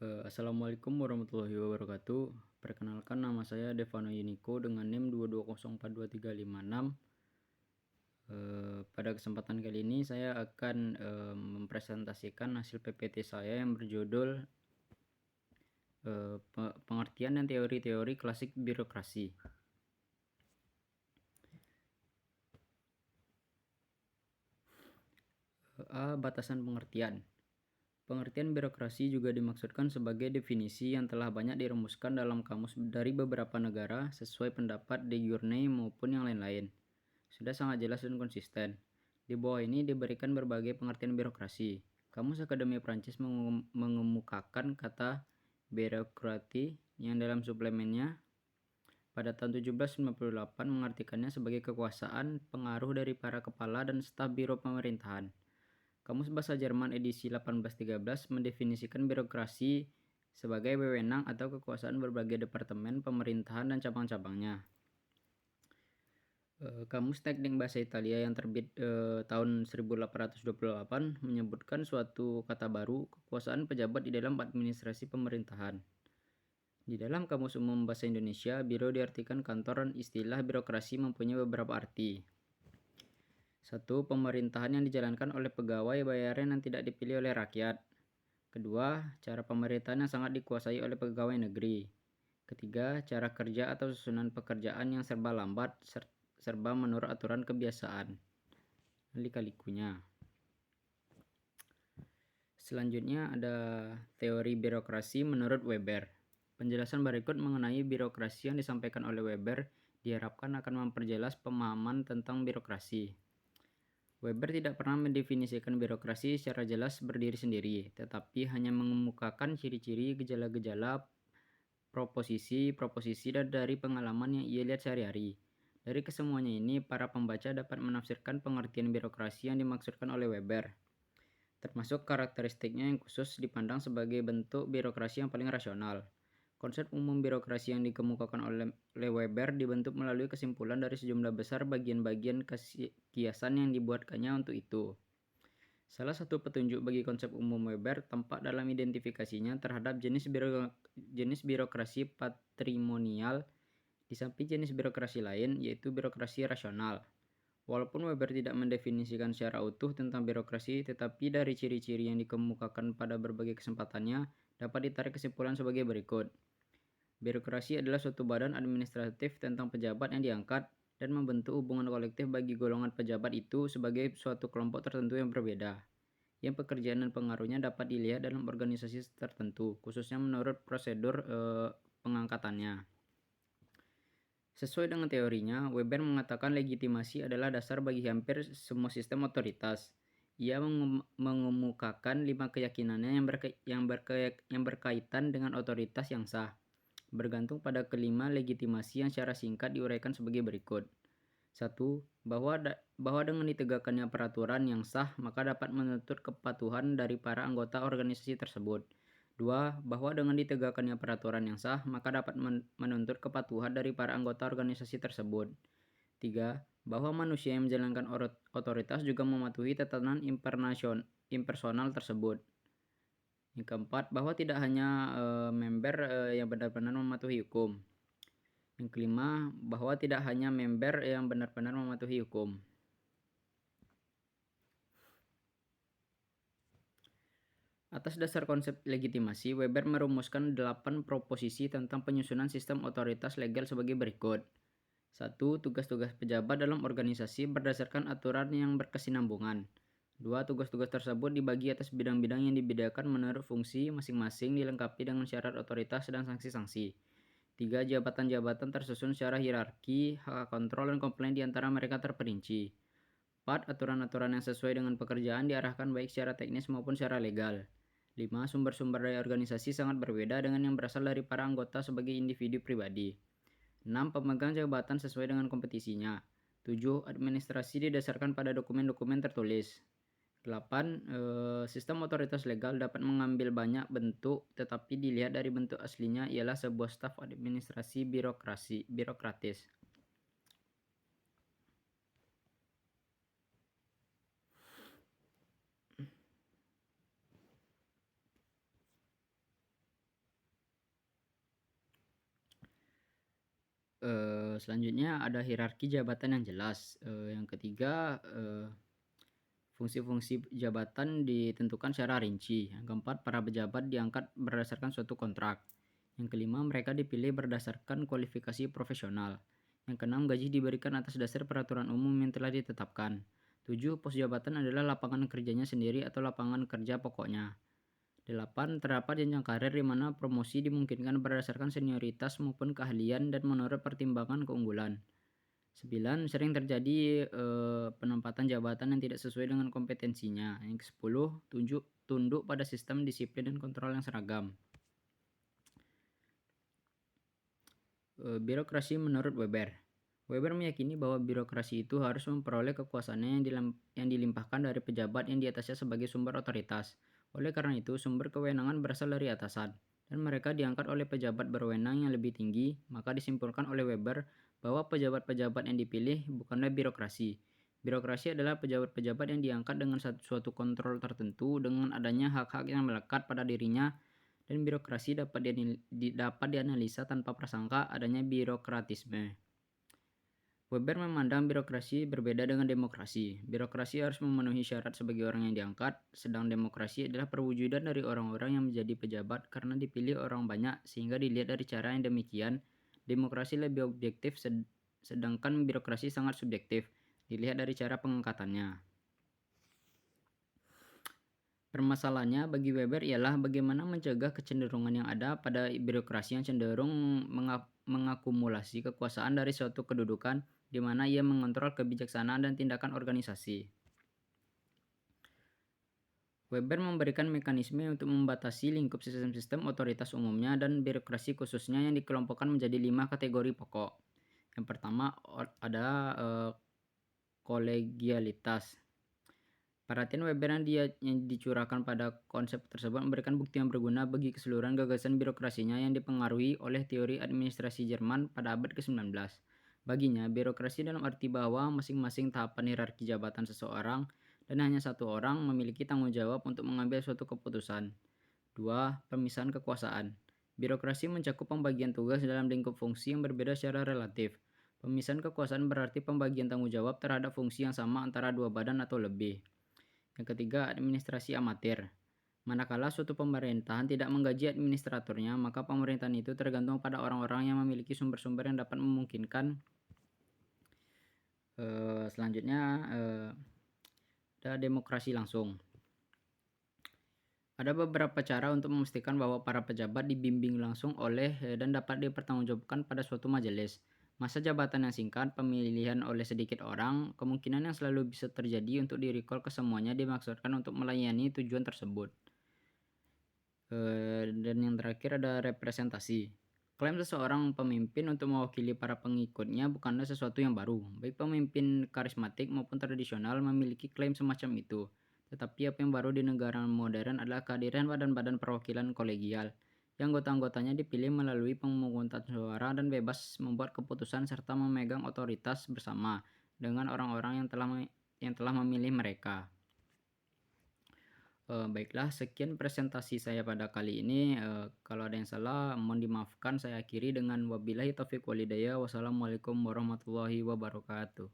Assalamualaikum warahmatullahi wabarakatuh. Perkenalkan, nama saya Devano Yuniko dengan NIM 2204236. Pada kesempatan kali ini saya akan mempresentasikan hasil PPT saya yang berjudul Pengertian dan Teori-Teori Klasik Birokrasi. Batasan pengertian. Pengertian birokrasi juga dimaksudkan sebagai definisi yang telah banyak dirumuskan dalam kamus dari beberapa negara sesuai pendapat de Gournay maupun yang lain-lain. Sudah sangat jelas dan konsisten. Di bawah ini diberikan berbagai pengertian birokrasi. Kamus Akademi Prancis mengemukakan kata birokrati yang dalam suplemennya pada tahun 1798 mengartikannya sebagai kekuasaan pengaruh dari para kepala dan staf biro pemerintahan. Kamus Bahasa Jerman edisi 1813 mendefinisikan birokrasi sebagai wewenang atau kekuasaan berbagai departemen pemerintahan dan cabang-cabangnya. Kamus Teknik Bahasa Italia yang terbit tahun 1828 menyebutkan suatu kata baru, kekuasaan pejabat di dalam administrasi pemerintahan. Di dalam Kamus Umum Bahasa Indonesia, biro diartikan kantor dan istilah birokrasi mempunyai beberapa arti. 1. Pemerintahan yang dijalankan oleh pegawai bayaran yang tidak dipilih oleh rakyat. Kedua, cara pemerintahan yang sangat dikuasai oleh pegawai negeri. Ketiga, cara kerja atau susunan pekerjaan yang serba lambat, serba menurut aturan kebiasaan. Lika-likunya. Selanjutnya ada teori birokrasi menurut Weber. Penjelasan berikut mengenai birokrasi yang disampaikan oleh Weber diharapkan akan memperjelas pemahaman tentang birokrasi. Weber tidak pernah mendefinisikan birokrasi secara jelas berdiri sendiri, tetapi hanya mengemukakan ciri-ciri, gejala-gejala, proposisi dan dari pengalaman yang ia lihat sehari-hari. Dari kesemuanya ini, para pembaca dapat menafsirkan pengertian birokrasi yang dimaksudkan oleh Weber, termasuk karakteristiknya yang khusus dipandang sebagai bentuk birokrasi yang paling rasional. Konsep umum birokrasi yang dikemukakan oleh Weber dibentuk melalui kesimpulan dari sejumlah besar bagian-bagian kiasan yang dibuatkannya untuk itu. Salah satu petunjuk bagi konsep umum Weber tampak dalam identifikasinya terhadap jenis birokrasi patrimonial di samping jenis birokrasi lain, yaitu birokrasi rasional. Walaupun Weber tidak mendefinisikan secara utuh tentang birokrasi, tetapi dari ciri-ciri yang dikemukakan pada berbagai kesempatannya dapat ditarik kesimpulan sebagai berikut. Birokrasi adalah suatu badan administratif tentang pejabat yang diangkat dan membentuk hubungan kolektif bagi golongan pejabat itu sebagai suatu kelompok tertentu yang berbeda, yang pekerjaan dan pengaruhnya dapat dilihat dalam organisasi tertentu, khususnya menurut prosedur pengangkatannya. Sesuai dengan teorinya, Weber mengatakan legitimasi adalah dasar bagi hampir semua sistem otoritas. Ia mengemukakan 5 keyakinannya yang berkaitan dengan otoritas yang sah, bergantung pada kelima legitimasi yang secara singkat diuraikan sebagai berikut. 1. Bahwa dengan ditegakkannya peraturan yang sah, maka dapat menuntut kepatuhan dari para anggota organisasi tersebut. 2. Bahwa dengan ditegakkannya peraturan yang sah, maka dapat menuntut kepatuhan dari para anggota organisasi tersebut. 3. Bahwa manusia yang menjalankan otoritas juga mematuhi tatanan impersonal tersebut. Yang keempat, bahwa tidak hanya member yang benar-benar mematuhi hukum. Yang kelima, bahwa tidak hanya member yang benar-benar mematuhi hukum. Atas dasar konsep legitimasi, Weber merumuskan 8 proposisi tentang penyusunan sistem otoritas legal sebagai berikut. 1. Tugas-tugas pejabat dalam organisasi berdasarkan aturan yang berkesinambungan. 2. Tugas-tugas tersebut dibagi atas bidang-bidang yang dibedakan menurut fungsi masing-masing dilengkapi dengan syarat otoritas dan sanksi-sanksi. 3. Jabatan-jabatan tersusun secara hierarki, hak kontrol dan komplain di antara mereka terperinci. 4. Aturan-aturan yang sesuai dengan pekerjaan diarahkan baik secara teknis maupun secara legal. 5. Sumber-sumber dari organisasi sangat berbeda dengan yang berasal dari para anggota sebagai individu pribadi. 6. Pemegang jabatan sesuai dengan kompetisinya. 7. Administrasi didasarkan pada dokumen-dokumen tertulis. 8. Sistem otoritas legal dapat mengambil banyak bentuk, tetapi dilihat dari bentuk aslinya ialah sebuah staf administrasi birokratis. Selanjutnya ada hierarki jabatan yang jelas. Yang ketiga, fungsi-fungsi jabatan ditentukan secara rinci. Yang keempat, para pejabat diangkat berdasarkan suatu kontrak. Yang kelima, mereka dipilih berdasarkan kualifikasi profesional. Yang keenam, gaji diberikan atas dasar peraturan umum yang telah ditetapkan. 7. Pos jabatan adalah lapangan kerjanya sendiri atau lapangan kerja pokoknya. 8. Terdapat jenjang karir di mana promosi dimungkinkan berdasarkan senioritas maupun keahlian dan menurut pertimbangan keunggulan. 9. Sering terjadi penempatan jabatan yang tidak sesuai dengan kompetensinya. Yang ke-10, tunduk pada sistem disiplin dan kontrol yang seragam. Birokrasi menurut Weber. Weber meyakini bahwa birokrasi itu harus memperoleh kekuasaannya yang dilimpahkan dari pejabat yang di atasnya sebagai sumber otoritas. Oleh karena itu, sumber kewenangan berasal dari atasan, dan mereka diangkat oleh pejabat berwenang yang lebih tinggi. Maka disimpulkan oleh Weber bahwa pejabat-pejabat yang dipilih bukanlah birokrasi. Birokrasi adalah pejabat-pejabat yang diangkat dengan suatu kontrol tertentu dengan adanya hak-hak yang melekat pada dirinya, dan birokrasi dapat dianalisa tanpa prasangka adanya birokratisme. Weber memandang birokrasi berbeda dengan demokrasi. Birokrasi harus memenuhi syarat sebagai orang yang diangkat, sedang demokrasi adalah perwujudan dari orang-orang yang menjadi pejabat karena dipilih orang banyak, sehingga dilihat dari cara yang demikian, demokrasi lebih objektif sedangkan birokrasi sangat subjektif, dilihat dari cara pengangkatannya. Permasalahannya bagi Weber ialah bagaimana mencegah kecenderungan yang ada pada birokrasi yang cenderung mengakumulasi kekuasaan dari suatu kedudukan di mana ia mengontrol kebijaksanaan dan tindakan organisasi. Weber memberikan mekanisme untuk membatasi lingkup sistem-sistem otoritas umumnya dan birokrasi khususnya yang dikelompokkan menjadi 5 kategori pokok. Yang pertama ada kolegialitas. Perhatian Weber yang dicurahkan pada konsep tersebut memberikan bukti yang berguna bagi keseluruhan gagasan birokrasinya yang dipengaruhi oleh teori administrasi Jerman pada abad ke-19. Baginya, birokrasi dalam arti bahwa masing-masing tahapan hierarki jabatan seseorang dan hanya satu orang memiliki tanggung jawab untuk mengambil suatu keputusan. 2. Pemisahan kekuasaan. Birokrasi mencakup pembagian tugas dalam lingkup fungsi yang berbeda secara relatif. Pemisahan kekuasaan berarti pembagian tanggung jawab terhadap fungsi yang sama antara dua badan atau lebih. Yang ketiga, administrasi amatir. Manakala suatu pemerintahan tidak menggaji administratornya, maka pemerintahan itu tergantung pada orang-orang yang memiliki sumber-sumber yang dapat memungkinkan. Selanjutnya ada demokrasi langsung. Ada beberapa cara untuk memastikan bahwa para pejabat dibimbing langsung oleh dan dapat dipertanggungjawabkan pada suatu majelis. Masa jabatan yang singkat, pemilihan oleh sedikit orang, kemungkinan yang selalu bisa terjadi untuk direcall ke semuanya dimaksudkan untuk melayani tujuan tersebut. Dan yang terakhir ada representasi. Klaim seseorang pemimpin untuk mewakili para pengikutnya bukanlah sesuatu yang baru. Baik pemimpin karismatik maupun tradisional memiliki klaim semacam itu. Tetapi apa yang baru di negara modern adalah kehadiran badan-badan perwakilan kolegial, yang anggota-anggotanya dipilih melalui pemungutan suara dan bebas membuat keputusan serta memegang otoritas bersama dengan orang-orang yang telah memilih mereka. Baiklah, sekian presentasi saya pada kali ini. Kalau ada yang salah, mohon dimaafkan. Saya akhiri dengan wabillahi taufiq walhidayah. Wassalamualaikum warahmatullahi wabarakatuh.